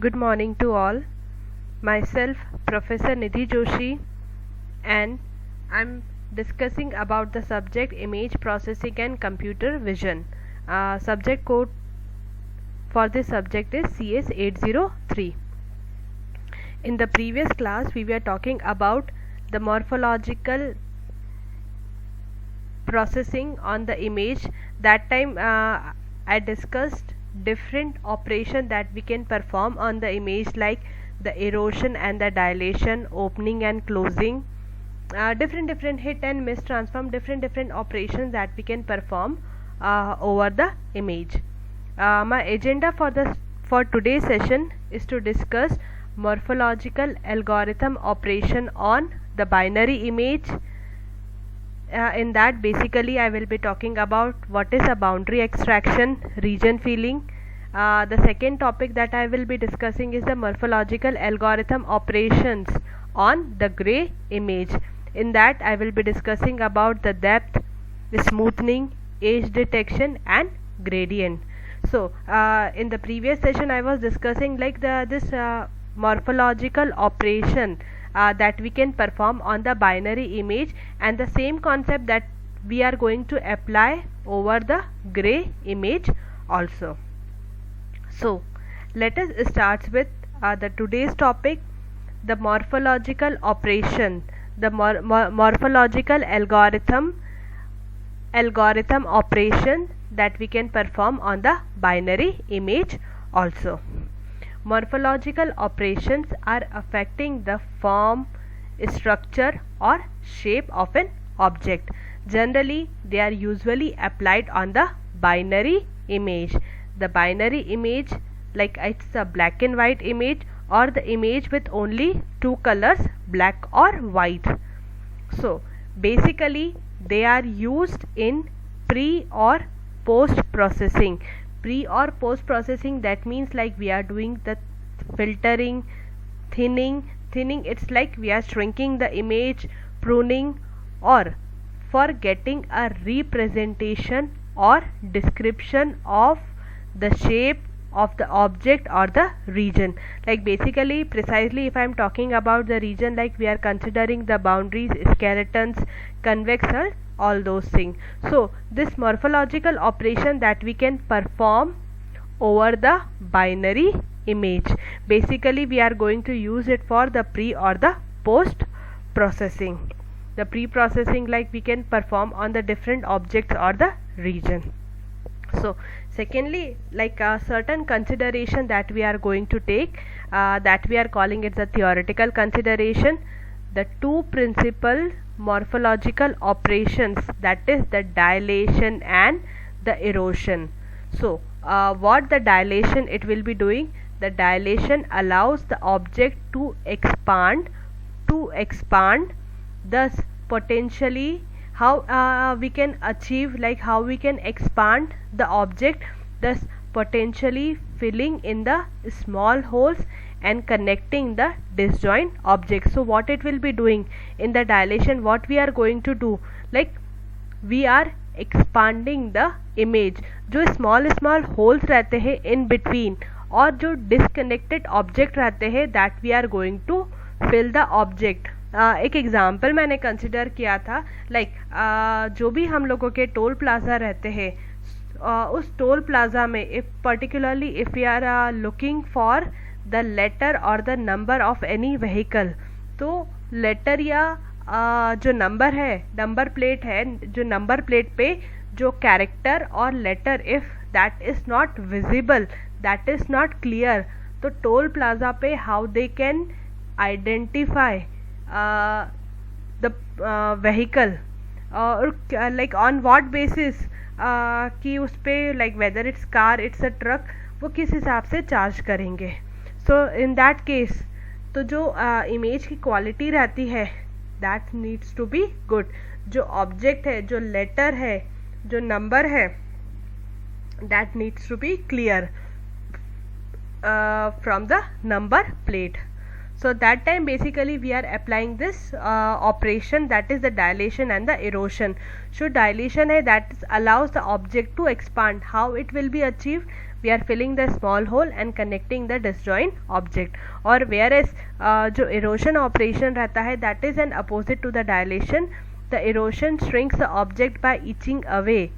Good morning to all. Myself, Professor Nidhi Joshi, and I'm discussing about the subject image processing and computer vision. Subject code for this subject is CS803. In the previous class, we were talking about the morphological processing on the image. That time I discussed different operation that we can perform on the image, like the erosion and the dilation, opening and closing, different hit and miss transform, different operations that we can perform over the image. My agenda for today's session is to discuss morphological algorithm operation on the binary image. In that, basically I will be talking about what is a boundary extraction, region filling. The second topic that I will be discussing is the morphological algorithm operations on the gray image. In that, I will be discussing about the depth, smoothing, edge detection and gradient. So in the previous session I was discussing like this morphological operation that we can perform on the binary image, and the same concept that we are going to apply over the gray image also. So let us start with the today's topic, the morphological operation, the morphological algorithm operation that we can perform on the binary image also. Morphological operations are affecting the form, structure or shape of an object. Generally, they are usually applied on the binary image. The binary image, like it's a black and white image or the image with only two colors, black or white. So basically they are used in pre or post processing. Pre or post processing, that means like we are doing the filtering, thinning, it's like we are shrinking the image, pruning, or for getting a representation or description of the shape of the object or the region. Like basically, precisely if I am talking about the region, like we are considering the boundaries, skeletons, convex, all those things. So this morphological operation that we can perform over the binary image, basically we are going to use it for the pre or the post processing. The pre-processing, like we can perform on the different objects or the region. So secondly, like a certain consideration that we are going to take, that we are calling it the theoretical consideration, the two principal morphological operations, that is the dilation and the erosion. So what the dilation it will be doing, the dilation allows the object to expand, thus potentially how we can achieve, like how we can expand the object, thus potentially filling in the small holes and connecting the disjoint objects. So what it will be doing in the dilation, what we are going to do, like we are expanding the image. जो small holes रहते हैं in between और जो disconnected object रहते हैं, that we are going to fill the object. एक example मैंने consider किया था, लाइक जो भी हम लोगों के टोल प्लाजा रहते हैं, उस टोल प्लाजा में if particularly if we are looking for the letter और the number of any vehicle, तो लेटर या जो नंबर है, नंबर प्लेट है, जो नंबर प्लेट पे जो कैरेक्टर और letter if that is not visible, that is not clear, तो टोल प्लाजा पे how they can identify the vehicle, और like on what basis कि उस पे like whether it's car, it's a truck, वो किस हिसाब से चार्ज करेंगे. So in that case, तो जो इमेज की क्वालिटी रहती है, that needs to be good. जो ऑब्जेक्ट है, जो लेटर है, जो नंबर है, that needs to be clear from the number plate. So that time basically we are applying this operation, that is the dilation and the erosion. So dilation है that allows the object to expand. How it will be achieved? We are filling the small hole and connecting the disjoint object. और whereas जो erosion operation रहता है that is an opposite to the dilation. The erosion shrinks the object by etching away.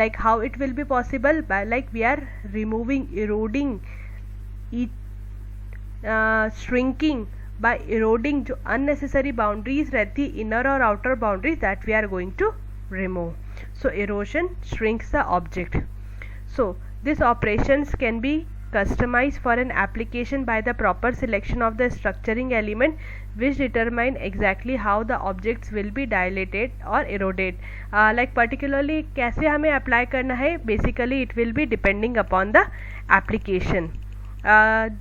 Like how it will be possible? By like we are removing, eroding, shrinking by eroding जो unnecessary boundaries रहती inner और outer boundaries that we are going to remove. So erosion shrinks the object. So these operations can be customized for an application by the proper selection of the structuring element which determine exactly how the objects will be dilated or eroded. Like particularly कैसे हमें apply करना है? Basically it will be depending upon the application.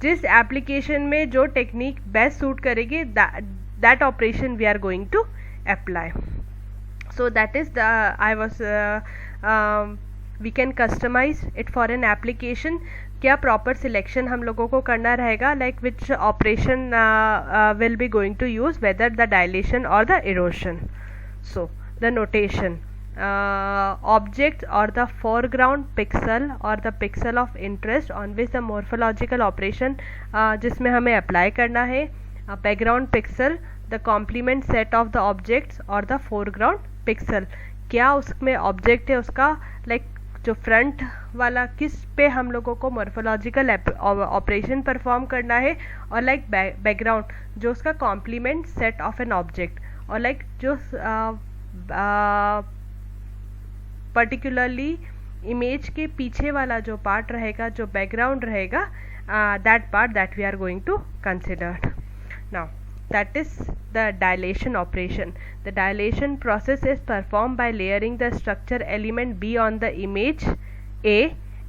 जिस application में जो technique best suit करेगी that operation we are going to apply. So that is the I was we can customise it for an application. क्या proper selection हम लोगों को करना रहेगा, like which operation will be going to use, whether the dilation और the erosion. So the notation, objects or the foreground pixel or the pixel of interest on which the morphological operation जिसमें हमें apply करना है. background pixel the complement set of the objects or the foreground pixel. क्या उसमें object है उसका, like जो front वाला किस पे हम लोगों को मॉर्फोलॉजिकल ऑपरेशन परफॉर्म करना है, और लाइक बैकग्राउंड जो उसका complement set of an object, और लाइक जो पर्टिकुलरली इमेज के पीछे वाला जो पार्ट रहेगा, जो बैकग्राउंड रहेगा, that part that we are going to consider. Now that is the dilation operation. The dilation process is performed by layering the structure element B on the image A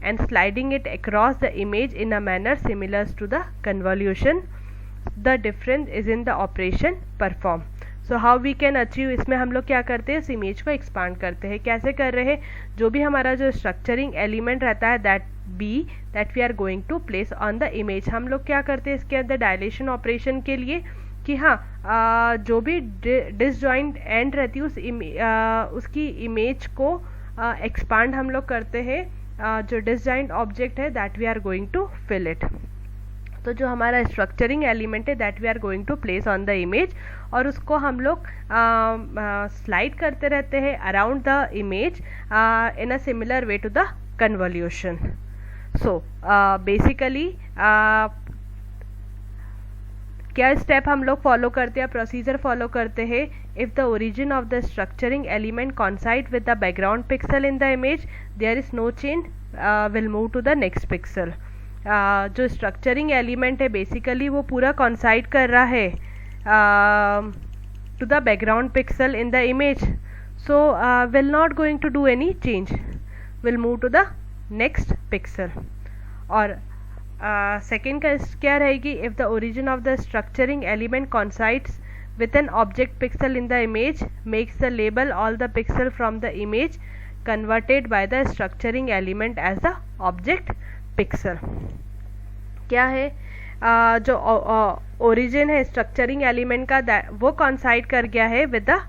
and sliding it across the image in a manner similar to the convolution. The difference is in the operation performed. So how we can achieve, इसमें हम लोग क्या करते हैं, इस image को expand करते हैं. कैसे कर रहे हैं, जो भी हमारा जो स्ट्रक्चरिंग एलिमेंट रहता है that B that we are going to place on the image, हम लोग क्या करते हैं इसके अंदर डायलेशन ऑपरेशन के लिए कि हाँ जो भी डिसजॉइंट एंड रहती है उसकी इमेज को एक्सपांड हम लोग करते हैं. जो डिसजॉइंट ऑब्जेक्ट है that we are going to fill it. तो जो हमारा स्ट्रक्चरिंग एलिमेंट है that we are going to place on the image, और उसको हम लोग स्लाइड करते रहते हैं around the image in a similar way to the convolution. So basically क्या स्टेप हम लोग फॉलो करते हैं, प्रोसीजर फॉलो करते हैं. If the origin of the structuring element coincide with the background pixel in the image, there is no change, will move to the next pixel. जो structuring element है basically वो पूरा coincide कर रहा है to the background pixel in the image, so will not going to do any change, will move to the next pixel. और second का क्या रहेगी, if the origin of the structuring element coincides with an object pixel in the image, makes the label all the pixel from the image converted by the structuring element as the object pixel. क्या है जो origin है structuring element का वो कॉन्साइड कर गया है with the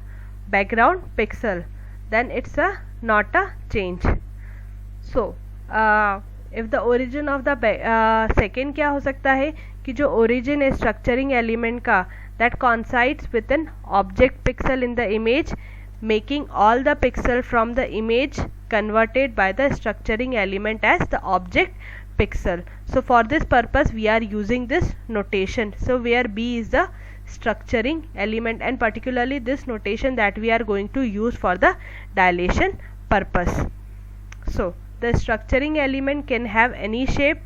background pixel, then it's a not a change. So if the origin of the second क्या हो सकता है कि जो ओरिजिन है स्ट्रक्चरिंग एलिमेंट का that coincides with an object pixel in the image, making all the pixel from the image converted by the structuring element as the object pixel. So for this purpose we are using this notation. So where B is the structuring element, and particularly this notation that we are going to use for the dilation purpose. So the structuring element can have any shape.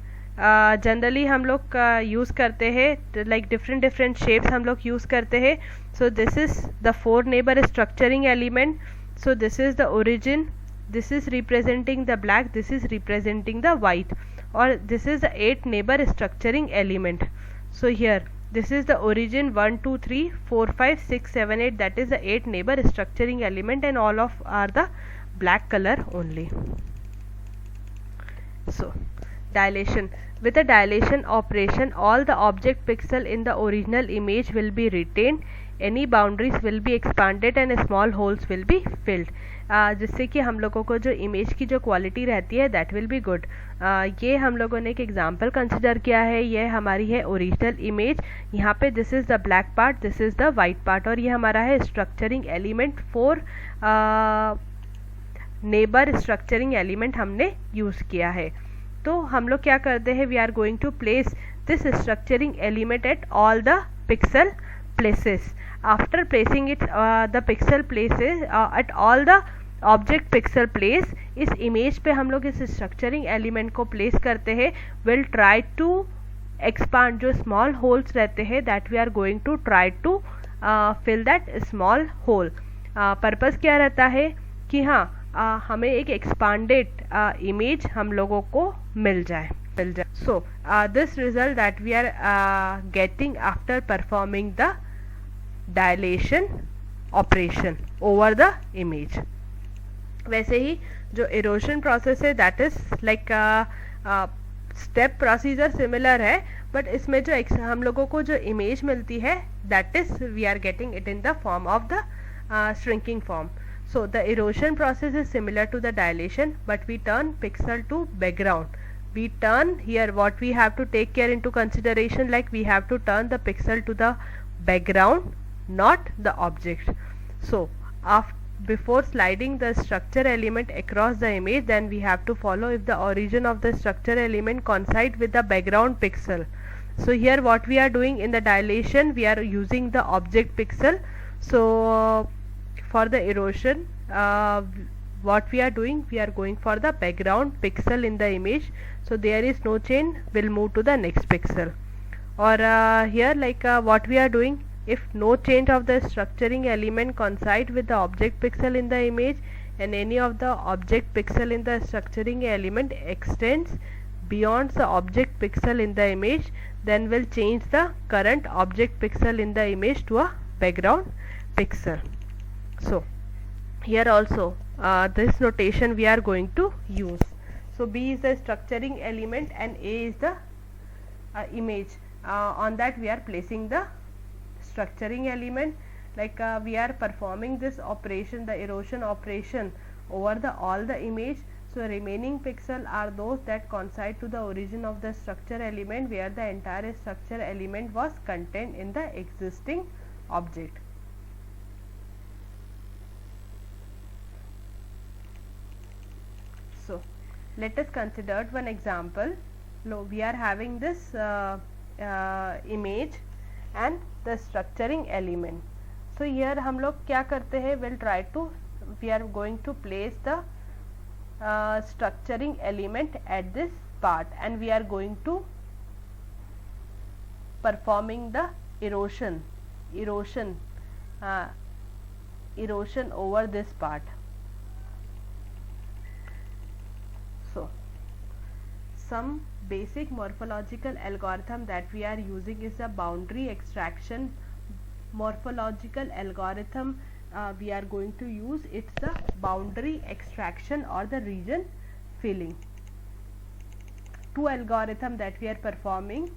Generally हम लोग use करते हैं like different shapes हम लोग use करते हैं. So this is the 4 neighbour structuring element. So this is the origin, this is representing the black, this is representing the white, और this is the 8 neighbour structuring element. So here this is the origin 1 2 3 4 5 6 7 8, that is the 8 neighbor structuring element, and all of are the black color only. So dilation. With a dilation operation, all the object pixel in the original image will be retained, any boundaries will be expanded and small holes will be filled. जिससे कि हम लोगों को जो image की जो quality रहती है दैट विल बी गुड. ये हम लोगों ने एक एग्जांपल कंसिडर किया है. ये हमारी है ओरिजिनल इमेज. यहाँ पे this is the black part, this is the white part, और ये हमारा है structuring element for neighbour structuring element हमने यूज़ किया है. तो हम लोग क्या करते हैं, we are going to place this structuring element at all the pixel places. After placing it the pixel places at all the object pixel place, इस इमेज पे हम लोग इस स्ट्रक्चरिंग एलिमेंट को प्लेस करते हैं. विल ट्राई टू एक्सपांड, जो small holes रहते हैं that we are going to try to fill that small hole. Purpose क्या रहता है कि हाँ हमें एक एक्सपांडेड इमेज हम लोगों को मिल जाए. So this result that we are getting after performing the dilation operation over the image. वैसे ही जो इरोशन प्रोसेस है that is like step procedure similar है, बट इसमें जो हम लोगों को जो इमेज मिलती है that is we are getting it in the form of the shrinking form. So the erosion process is similar to the dilation, but we turn pixel to background. We turn here, what we have to take care into consideration, like we have to turn the pixel to the background, not the object. So before sliding the structure element across the image, then we have to follow if the origin of the structure element coincide with the background pixel. So here what we are doing in the dilation, we are using the object pixel. So for the erosion, what we are doing, we are going for the background pixel in the image. So there is no change, will move to the next pixel. Or here like what we are doing, if no change of the structuring element coincide with the object pixel in the image, and any of the object pixel in the structuring element extends beyond the object pixel in the image, then will change the current object pixel in the image to a background pixel. So here also this notation we are going to use. So B is the structuring element and A is the image. On that we are placing the structuring element, like we are performing this operation, the erosion operation, over the all the image. So remaining pixel are those that coincide to the origin of the structure element, where the entire structure element was contained in the existing object. So let us consider one example. We are having this image and the structuring element. So here हम लोग क्या करते हैं, we'll try to, we are going to place the structuring element at this part, and we are going to performing the erosion over this part. So some basic morphological algorithm that we are using is a boundary extraction morphological algorithm. We are going to use, it's the boundary extraction or the region filling. Two algorithm that we are performing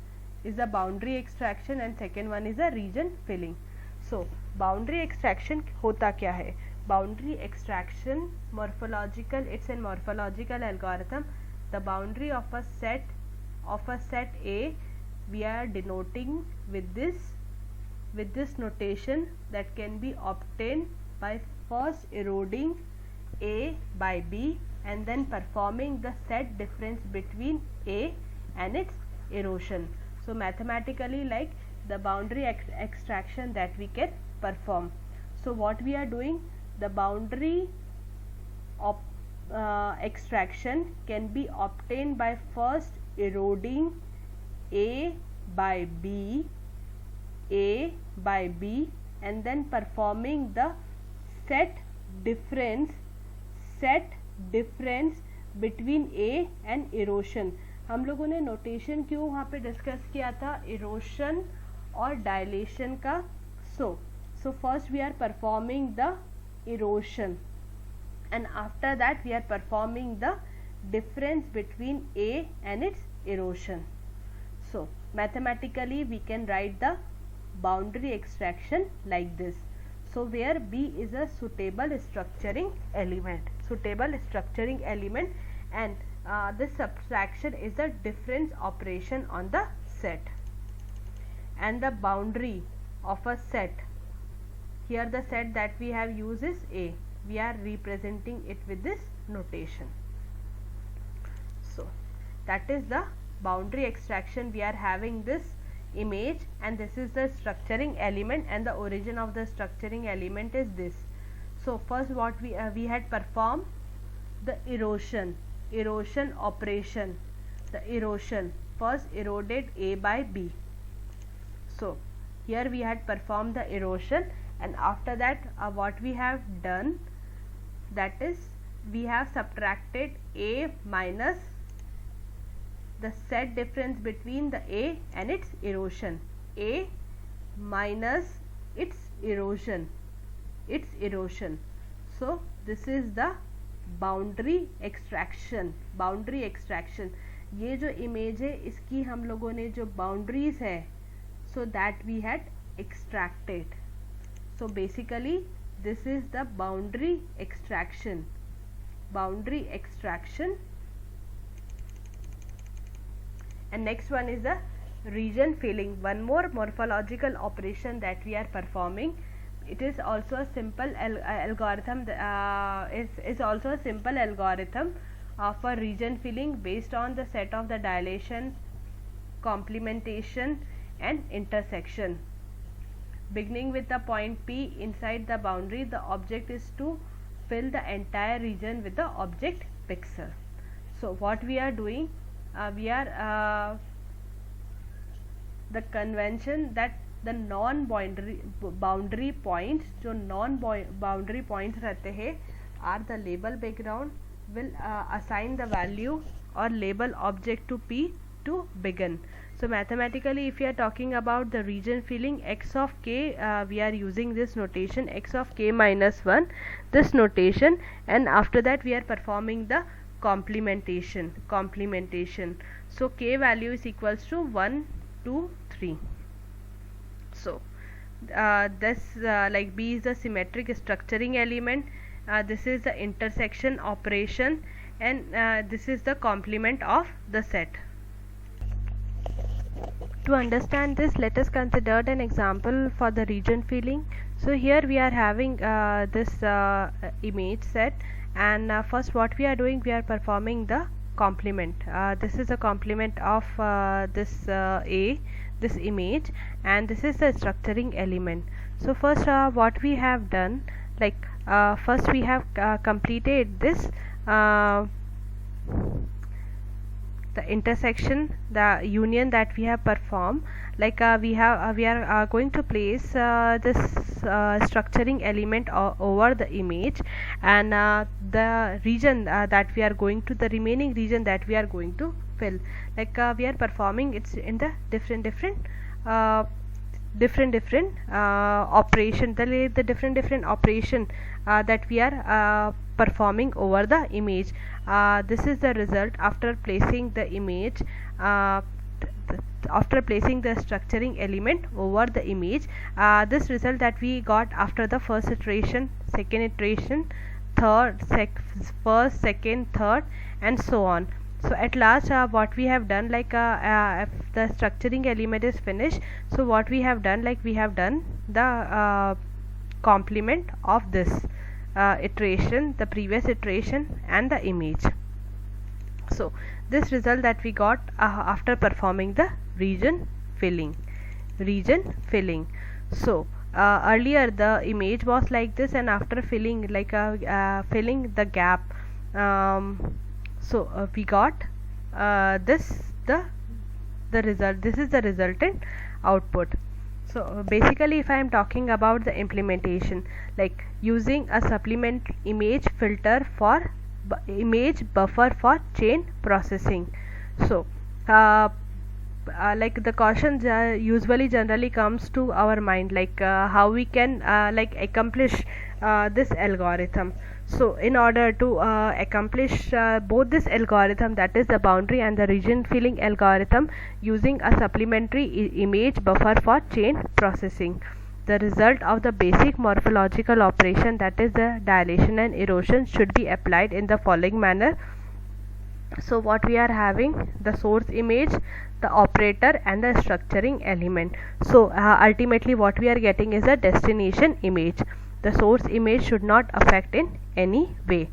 is the boundary extraction and second one is the region filling. So boundary extraction होता क्या है? Boundary extraction morphological, it's a morphological algorithm. The boundary of a set A we are denoting with this notation that can be obtained by first eroding A by B and then performing the set difference between A and its erosion. So mathematically, like the boundary extraction that we can perform. So what we are doing, the boundary of extraction can be obtained by first eroding A by B and then performing the set difference between A and erosion. हम लोगों ने notation क्यों वहाँ पे discuss किया था, erosion और dilation का. So first we are performing the erosion and after that we are performing the difference between A and its erosion. So mathematically we can write the boundary extraction like this. So where B is a suitable structuring element, and this subtraction is the difference operation on the set, and the boundary of a set, here the set that we have used is A, we are representing it with this notation. So that is the boundary extraction. We are having this image and this is the structuring element, and the origin of the structuring element is this. So first what we had performed the erosion operation. The erosion first eroded A by B. So here we had performed the erosion, and after that what we have done, that is we have subtracted A minus the set difference between the A and its erosion, A minus its erosion. So this is the boundary extraction. ये जो image है इसकी हम लोगों ने जो boundaries है, so that we had extracted. So basically this is the boundary extraction. And next one is the region filling. One more morphological operation that we are performing. It is also a simple algorithm. Is also a simple algorithm for region filling based on the set of the dilation, complementation, and intersection. Beginning with the point P inside the boundary, the object is to fill the entire region with the object pixel. So what we are doing, we are the convention that the non boundary points, जो non boundary points रहते हैं, are the label background, will assign the value or label object to P to begin. So mathematically if we are talking about the region filling, x of k, we are using this notation, x of k minus 1, this notation, and after that we are performing the complementation. So k value is equals to 1, 2, 3. So this like B is the symmetric structuring element, this is the intersection operation, and this is the complement of the set. To understand this, let us consider an example for the region filling. So here we are having this image set, and first what we are doing, we are performing the complement. This is a complement of this A, this image, and this is the structuring element. So first what we have done, like first we have completed this the intersection, the union that we have performed. Like we are going to place this structuring element over the image, and the region that we are going to, the remaining region that we are going to fill, like we are performing it's in the different operation, the different operation that we are performing over the image. This is the result after placing the image, after placing the structuring element over the image. This result that we got after the first iteration, second iteration, first, second, third, and so on. So at last what we have done, like if the structuring element is finished, so what we have done, like we have done the complement of this iteration, the previous iteration, and the image. So this result that we got after performing the region filling. So earlier the image was like this, and after filling, like filling the gap, so we got this the result. This is the resultant output. So basically if I am talking about the implementation, like using a supplement image filter for image buffer for chain processing. So like the caution usually generally comes to our mind, like how we can like accomplish this algorithm. So in order to accomplish both this algorithm, that is the boundary and the region filling algorithm, using a supplementary image buffer for chain processing, the result of the basic morphological operation, that is the dilation and erosion, should be applied in the following manner. So what we are having, the source image, the operator and the structuring element. So ultimately what we are getting is a destination image. The source image should not affect in any way,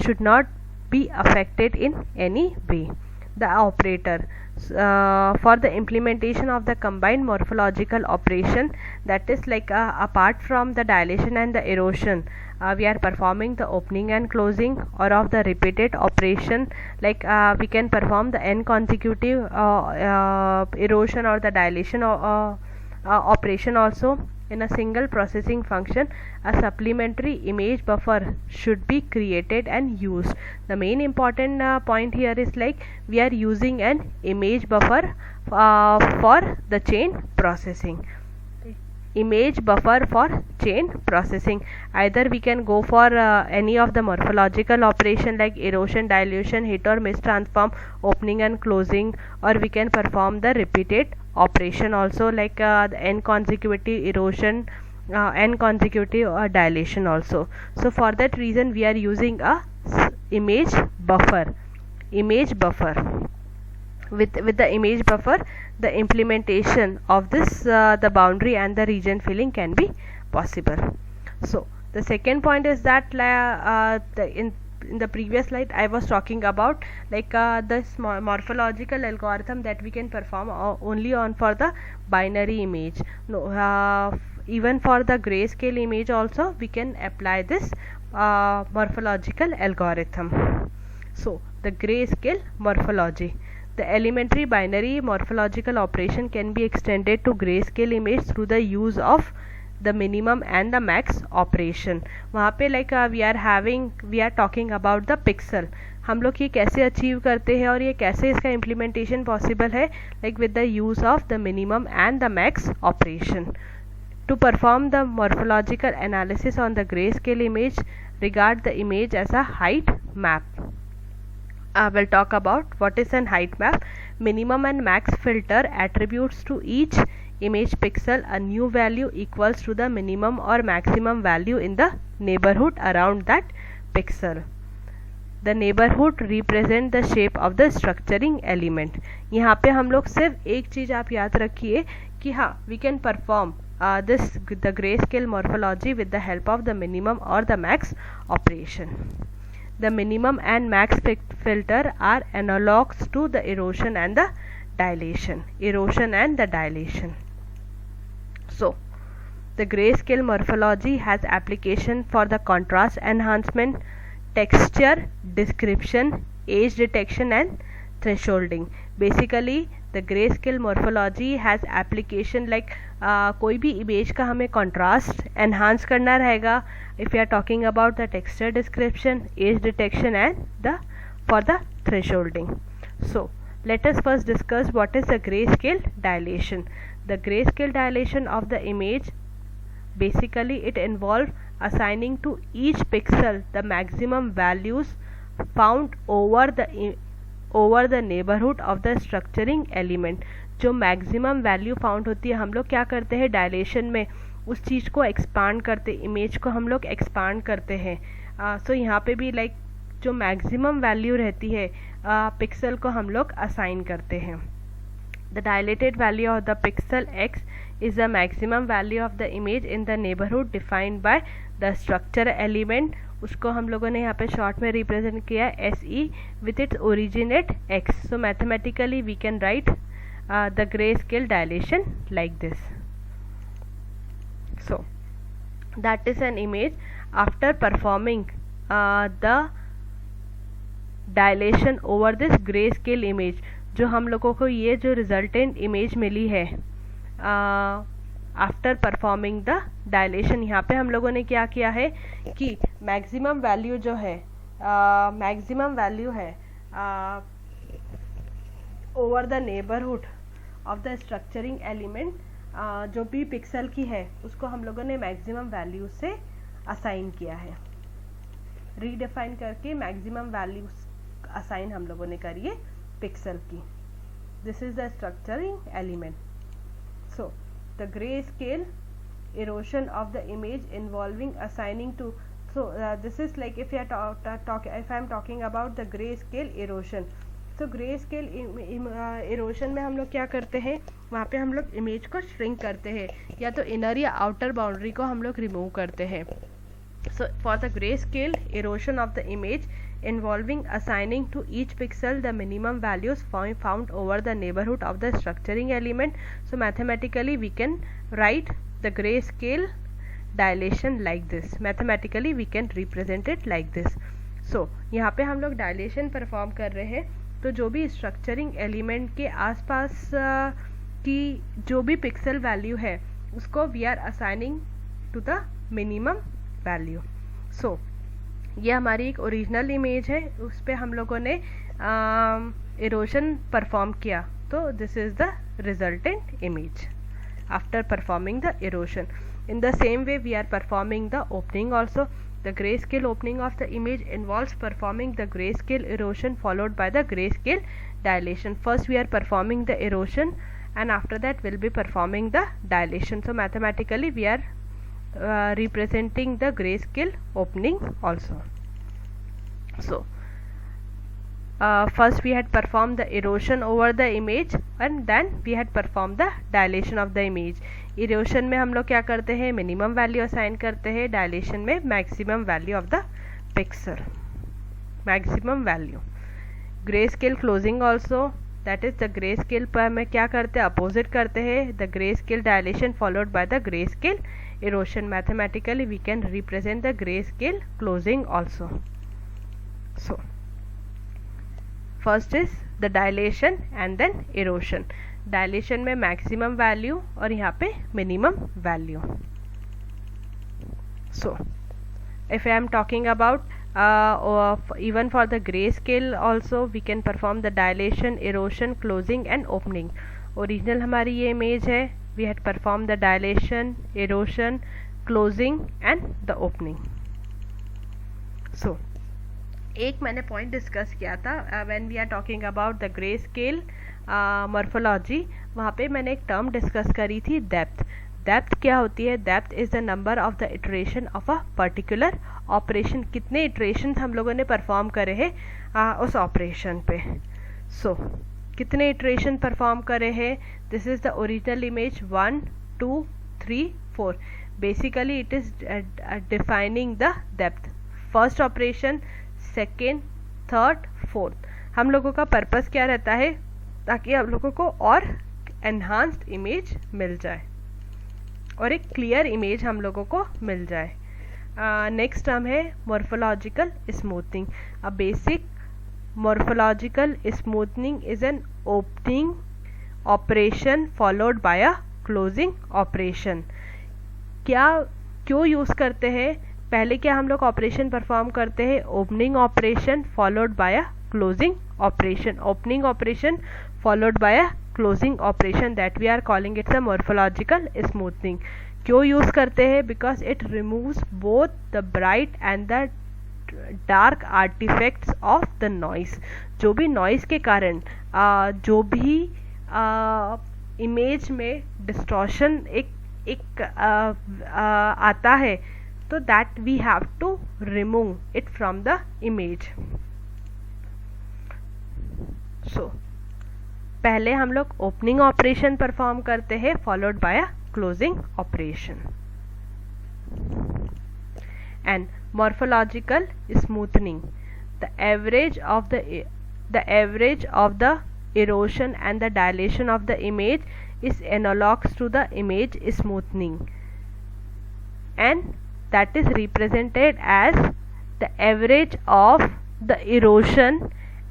should not be affected in any way. The operator, for the implementation of the combined morphological operation, that is like apart from the dilation and the erosion, we are performing the opening and closing or of the repeated operation, like we can perform the n consecutive erosion or the dilation operation also in a single processing function. A supplementary image buffer should be created and used. The main important point here is like we are using an image buffer for the chain processing. Image buffer for chain processing. Either we can go for any of the morphological operation like erosion, dilution, hit or miss transform, opening and closing, or we can perform the repeated operation also like the n consecutive erosion, n consecutive dilation also. So for that reason we are using a image buffer. With the image buffer, the implementation of this the boundary and the region filling can be possible. So the second point is that in the previous slide I was talking about like this morphological algorithm that we can perform only on for the binary image. No, even for the grayscale image also we can apply this morphological algorithm. So the grayscale morphology. The elementary binary morphological operation can be extended to grayscale image through the use of the minimum and the max operation. वहाँ पे like we are talking about the pixel. हम लोग ये कैसे achieve करते हैं और ये कैसे इसका इम्प्लीमेंटेशन पॉसिबल है, like with the use of the minimum and the max operation. To perform the morphological analysis on the grayscale image, regard the image as a height map. We'll talk about what is an height map. Minimum and max filter attributes to each image pixel a new value equals to the minimum or maximum value in the neighborhood around that pixel. The neighborhood represent the shape of the structuring element. यहाँ पे हम लोग सिर्फ एक चीज़ आप याद रखिए कि हाँ, we can perform the grayscale morphology with the help of the minimum or the max operation. The minimum and max filter are analogs to the erosion and the dilation. So the grayscale morphology has application for the contrast enhancement, texture description, age detection and thresholding. Basically the grayscale morphology has application like कोई भी image का हमें contrast enhance करना रहेगा, if we are talking about the texture description, age detection and for the thresholding. So let us first discuss what is the grayscale dilation. The grayscale dilation of the image, basically it involves assigning to each pixel the maximum values found over the neighborhood of the structuring element. जो maximum value found होती है, हम लोग क्या करते हैं dilation में उस चीज़ को एक्सपांड करते, इमेज को हम लोग एक्सपांड करते हैं. सो यहाँ पे भी लाइक जो मैक्सिमम वैल्यू रहती है पिक्सल को हम लोग असाइन करते हैं. The dilated value of the pixel x is the maximum value of the image in the neighborhood defined by the structure element. उसको हम लोगों ने यहाँ पे शॉर्ट में रिप्रेजेंट किया SE with its origin at x. So mathematically we can write the grayscale dilation like this. So that is an image after performing the dilation over this grayscale image. जो हम लोगों को ये जो resultant image मिली है after performing the dilation, यहाँ पे हम लोगों ने क्या किया है कि मैक्सिमम वैल्यू जो है over the neighbourhood of the structuring element, जो भी पिक्सल की है उसको हम लोगों ने मैक्सिमम वैल्यू से असाइन किया है. रीडिफाइन करके मैक्सिमम वैल्यूज असाइन हम लोगों ने करी है पिक्सल की. This is the structuring element. So the grey scale erosion of the image involving assigning to, so this is like if I am talking about the grayscale erosion. So grayscale erosion में हम लोग क्या करते हैं, वहाँ पे हम लोग इमेज को श्रिंक करते हैं, या तो इनर या आउटर बाउंड्री को हम लोग रिमूव करते हैं. So for the grayscale erosion of the image involving assigning to each pixel the minimum values found over the neighborhood of the structuring element, so mathematically we can write the grayscale dilation like this. Mathematically we can represent it like this. So यहाँ पे हम लोग dilation perform कर रहे हैं, तो जो भी स्ट्रक्चरिंग एलिमेंट के आसपास की जो भी पिक्सल वैल्यू है उसको we are assigning to the minimum value. So ये हमारी एक ओरिजिनल इमेज है, उस पर हम लोगों ने इरोशन परफॉर्म किया, तो this is the resultant image after performing the erosion. In the same way we are performing the opening also. The grayscale opening of the image involves performing the grayscale erosion followed by the grayscale dilation. First we are performing the erosion and after that we'll be performing the dilation. So mathematically we are representing the grayscale opening also. So first we had performed the erosion over the image and then we had performed the dilation of the image. erosion में हम लोग क्या करते हैं, minimum value assign करते हैं, dilation में maximum value of the pixel, maximum value. Grey scale closing also, that is the grey scale पर हमें क्या करते हैं, अपोजिट करते हैं, the grey scale dilation followed by the grey scale erosion. Mathematically we can represent the gray scale closing also. So first is the dilation and then erosion. Dilation में maximum value और यहाँ पे minimum value. So if I am talking about even for the grayscale also we can perform the dilation, erosion, closing and opening. Original हमारी ये image है, we had performed the dilation, erosion, closing and the opening. So एक मैंने point discuss किया था when we are talking about the grey scale morphology, वहाँ पे मैंने एक टर्म डिस्कस करी थी, डेप्थ. डेप्थ क्या होती है, depth is the number of the iteration of a particular operation. कितने इटरेशन हम लोगों ने परफॉर्म करे हैं उस ऑपरेशन पे. सो कितने इटरेशन परफॉर्म करे हैं, this is the original image 1 2 3 4. Basically it is defining the depth. First operation, second, third, fourth. हम लोगों का पर्पस क्या रहता है, ताकि हम लोगों को और एनहांस्ड इमेज मिल जाए और एक क्लियर इमेज हम लोगों को मिल जाए. नेक्स्ट टर्म है morphological smoothening. A basic morphological smoothening is an opening operation followed by a closing operation. क्यों यूज करते हैं, पहले क्या हम लोग ऑपरेशन परफॉर्म करते हैं, opening operation followed by a closing operation. Opening operation followed by a closing operation, that we are calling it's a morphological smoothening. क्यों यूज करते हैं, because it removes both the bright and the dark artefacts of the noise. जो भी noise के कारण जो भी image में डिस्टॉर्शन एक आता है, तो that we have to remove it from the image. So पहले हम लोग ओपनिंग ऑपरेशन परफॉर्म करते हैं followed by a closing operation. And morphological smoothening, the average of the erosion and the dilation of the image is analogous to the image smoothing, and that is represented as the average of the erosion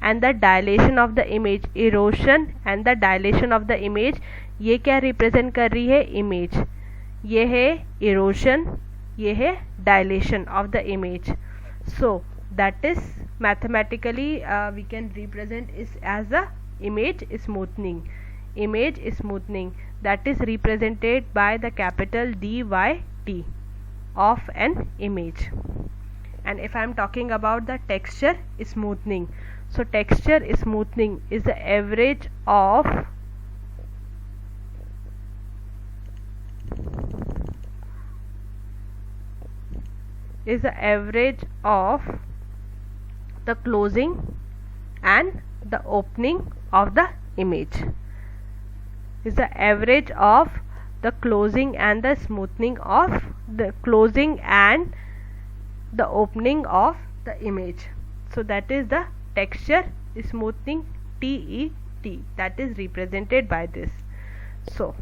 and the dilation of the image. Erosion and the dilation of the image, ये क्या represent कर रही है, image. ये है erosion, ये है dilation of the image. So that is mathematically we can represent is as the image smoothing. Image smoothing, that is represented by the capital DYT of an image. and if I am talking about the texture smoothing, so texture smoothing is the average of the closing and the opening of the image, is the average of the closing and the smoothing of the closing and the opening of the image. So that is the texture smoothing, TET, that is represented by this. So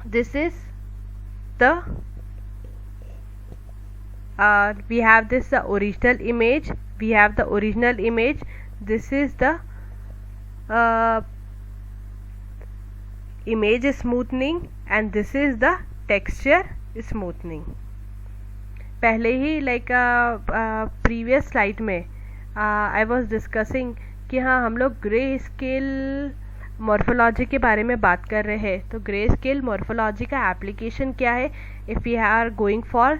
this is the we have this the original image, this is the image smoothing and this is the texture smoothing. पहले ही like previous slide में I was discussing कि हाँ हम लोग grey scale morphology के बारे में बात कर रहे हैं. तो ग्रे स्केल मॉर्फोलॉजी का एप्लीकेशन क्या है? If we are going for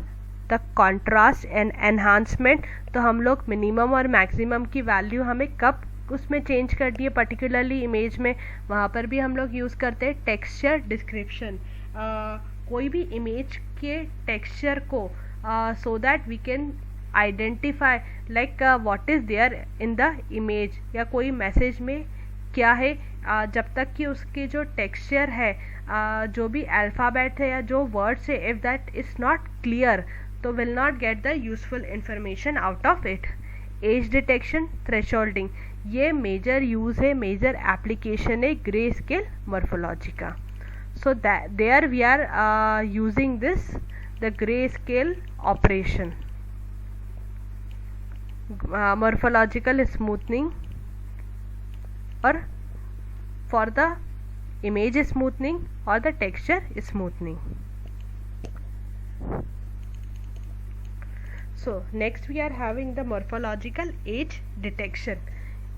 the contrast and enhancement, तो हम लोग मिनिमम और मैक्सिमम की वैल्यू हमें कब उसमें चेंज कर दिए, पर्टिकुलरली इमेज में, वहाँ पर भी हम लोग यूज़ करते हैं टेक्सचर डिस्क्रिप्शन. कोई भी इमेज के टेक्सचर को so that we can identify like what is there in the image, या कोई मैसेज में क्या है, जब तक कि उसके जो टेक्सचर है, जो भी अल्फ़ाबेट है या जो वर्ड्स है, if that is not clear तो will not get the useful information out of it. Edge detection, thresholding, ये मेजर यूज़ है, मेजर एप्लीकेशन है ग्रे स्केल मॉर्फोलॉजी का. So there we are using this the grayscale operation, morphological smoothing or for the image smoothing or the texture smoothing. So next we are having the morphological age detection.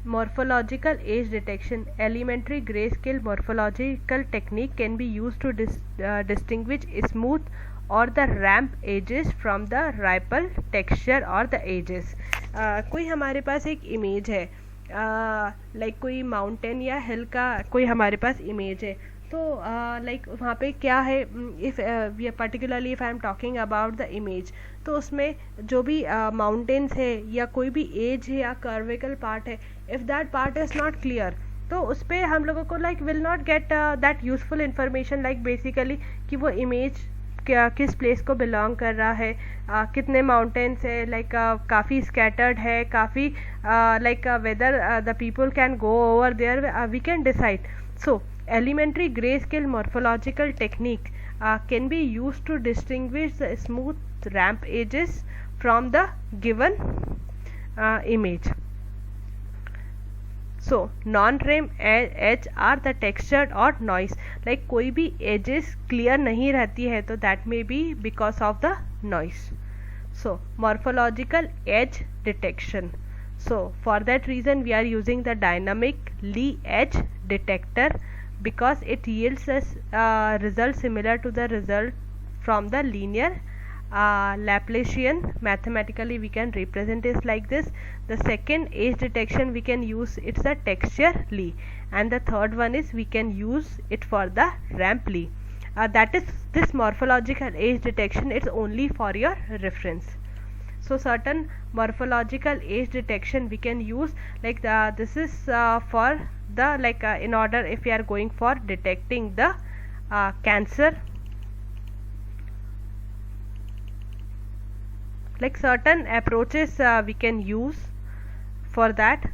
Morphological age detection, elementary grayscale morphological technique can be used to distinguish smooth और the ramp edges from the ripple texture और the edges. कोई हमारे पास एक image है, like कोई mountain या हिल का कोई हमारे पास इमेज है, तो लाइक वहाँ पे क्या है, if particularly if I am talking about the image, तो उसमें जो भी माउंटेन्स है या कोई भी एज है या कर्विकल पार्ट है, if that part is not clear, तो उस पर हम लोगों को like will not get that useful information, like basically कि वो इमेज क्या किस प्लेस को बिलोंग कर रहा है, कितने माउंटेन्स है, लाइक काफ़ी स्कैटर्ड है, काफ़ी like whether the people can go over there, we can decide. So elementary grayscale morphological technique can be used to distinguish the smooth ramp edges from the given image. So non-ramp edge are the textured or noise, like कोई भी edges clear नहीं रहती है, तो that may be because of the noise. So morphological edge detection. So for that reason we are using the dynamic Lee edge detector, because it yields us result similar to the result from the linear Laplacian. Mathematically we can represent it like this. The second edge detection we can use, it's the texture Lee, and the third one is we can use it for the ramp Lee. That is this morphological edge detection, it's only for your reference. So certain morphological edge detection we can use, like this is for the like in order if we are going for detecting the cancer, like certain approaches we can use for that.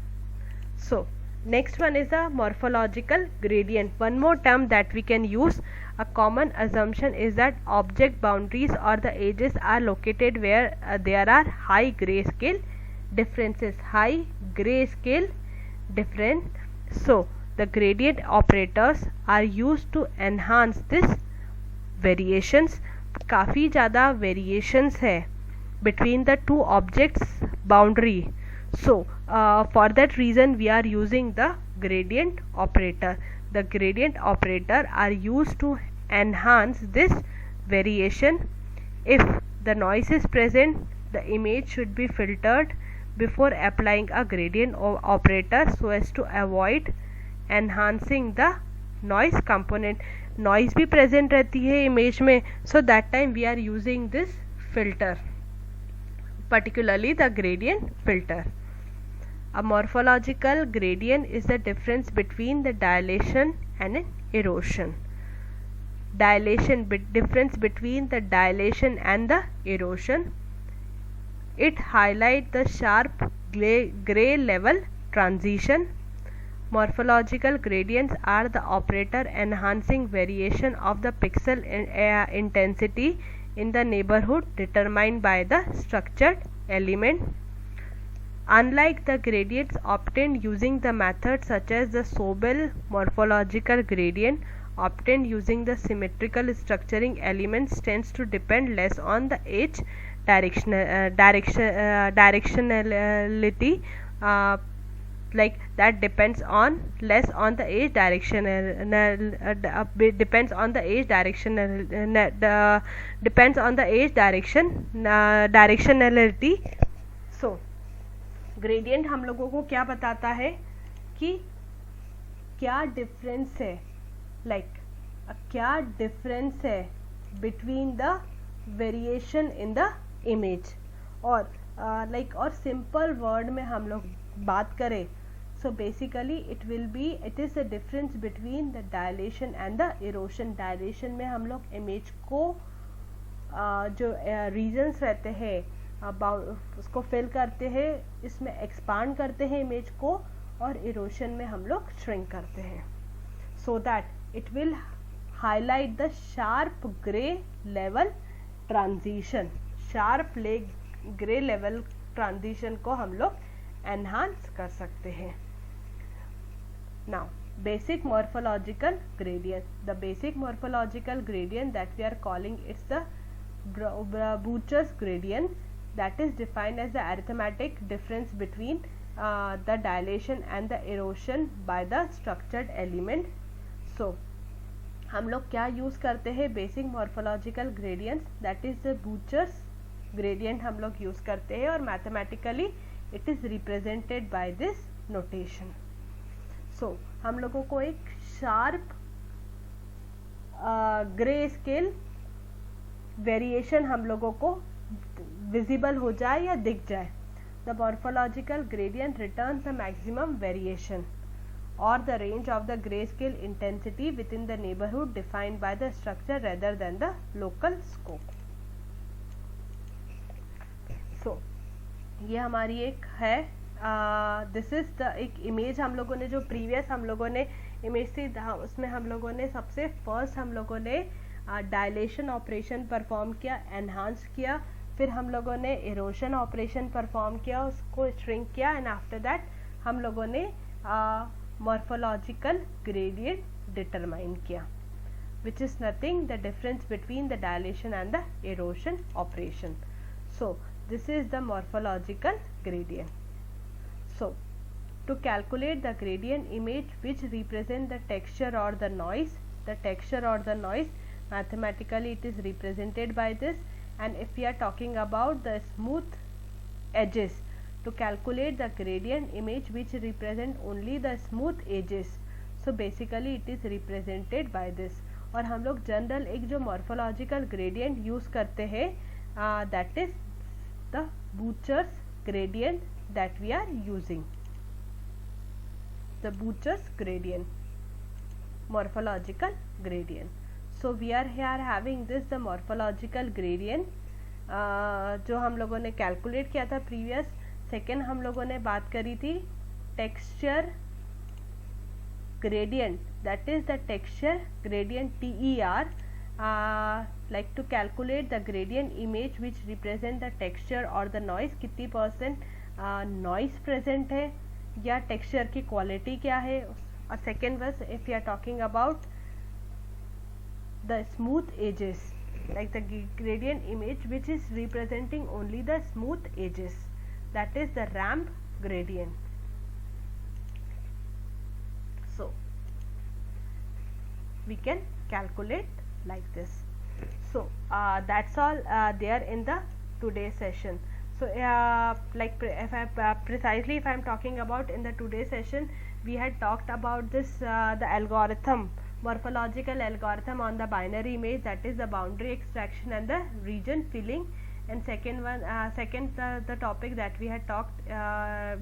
So next one is the morphological gradient. One more term that we can use. A common assumption is that object boundaries or the edges are located where there are high grayscale differences. High grayscale difference. So the gradient operators are used to enhance this variations. काफ़ी ज़्यादा variations है between the two objects boundary. So for that reason we are using the gradient operator. The gradient operator are used to enhance this variation if the noise is present, the image should be filtered before applying a gradient operator so as to avoid enhancing the noise component. Noise भी present रहती है image में, so that time we are using this filter, particularly the gradient filter. A morphological gradient is the difference between the dilation and an erosion. Difference between the dilation and the erosion. It highlights the sharp gray level transition. Morphological gradients are the operator enhancing variation of the pixel intensity in the neighborhood determined by the structured element. Unlike the gradients obtained using the methods such as the Sobel morphological gradient, obtained using the symmetrical structuring elements tends to depend less on the edge directionality, like that depends on less on the edge depends on the edge directionality. So gradient हम लोगों को क्या बताता है कि क्या difference है, क्या डिफरेंस है between the variation in the image, और और सिंपल वर्ड में हम लोग बात करें, so basically it is the difference between the dilation and the erosion. Dilation में हम लोग इमेज को जो रीजन्स रहते हैं उसको फिल करते हैं, इसमें एक्सपांड करते हैं इमेज को, और इरोशन में हम लोग श्रिंक करते हैं, so that it will highlight the sharp grey level transition. Sharp grey level transition को हम लोग एनहांस कर सकते हैं. Now basic morphological gradient. The basic morphological gradient that we are calling it's the Boucher's gradient, that is defined as the arithmetic difference between the dilation and the erosion by the structured element. So हम लोग क्या use करते हैं basic morphological gradients, that is the Beucher's gradient हम लोग use करते हैं, और mathematically it is represented by this notation. So हम लोगों को एक शार्प ग्रे स्केल वेरिएशन हम लोगों को विजिबल हो जाए या दिख जाए. The morphological gradient returns the maximum variation or the range of the grayscale intensity within the neighborhood defined by the structure rather than the local scope. So ये हमारी एक है, दिस इज द एक इमेज हम लोगों ने जो previous हम लोगों ने इमेज थी उसमें हम लोगों ने सबसे फर्स्ट हम लोगों ने डायलेशन ऑपरेशन परफॉर्म किया, एनहांस किया, फिर हम लोगों ने इरोशन ऑपरेशन परफॉर्म किया, उसको श्रिंक किया, एंड आफ्टर दैट हम लोगों ने morphological gradient determine किया, which is nothing the difference between the dilation and the erosion operation. So this is the morphological gradient. So to calculate the gradient image which represent the texture or the noise, mathematically it is represented by this. And if we are talking about the smooth edges, to calculate the gradient image which represent only the smooth edges, so basically it is represented by this. और हम लोग general एक जो morphological gradient use करते हैं, that is the Beucher's gradient that we are using, the Beucher's gradient morphological gradient. So we are here having this the morphological gradient, जो हम लोगों ने कैलकुलेट किया था प्रीवियस. सेकेंड हम लोगों ने बात करी थी texture gradient, that is the texture gradient TER, like to calculate the gradient image which represent the texture or the noise, कितनी परसेंट नॉइज प्रेजेंट है या टेक्सचर की क्वालिटी क्या है. और second verse if you are talking about the smooth edges, like the gradient image which is representing only the smooth edges, that is the ramp gradient. So we can calculate like this. So that's all there in the today's session. So if I precisely if I'm talking about in the today's session, we had talked about this the algorithm, morphological algorithm on the binary image, that is the boundary extraction and the region filling. And the topic that we had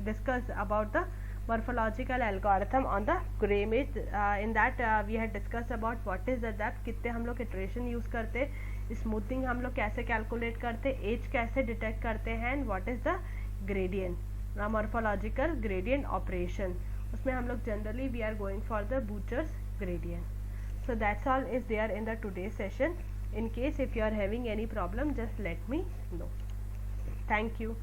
discussed about the morphological algorithm on the gray image. In that we had discussed about what is the depth, कितने हम लोग iteration use करते, smoothing हम लोग कैसे calculate करते, as कैसे detect करते हैं, and what is the gradient, morphological gradient operation. उसमें हम लोग generally we are going for the Beucher's gradient. So that's all is there in the today's session. In case if you are having any problem, just let me know. Thank you.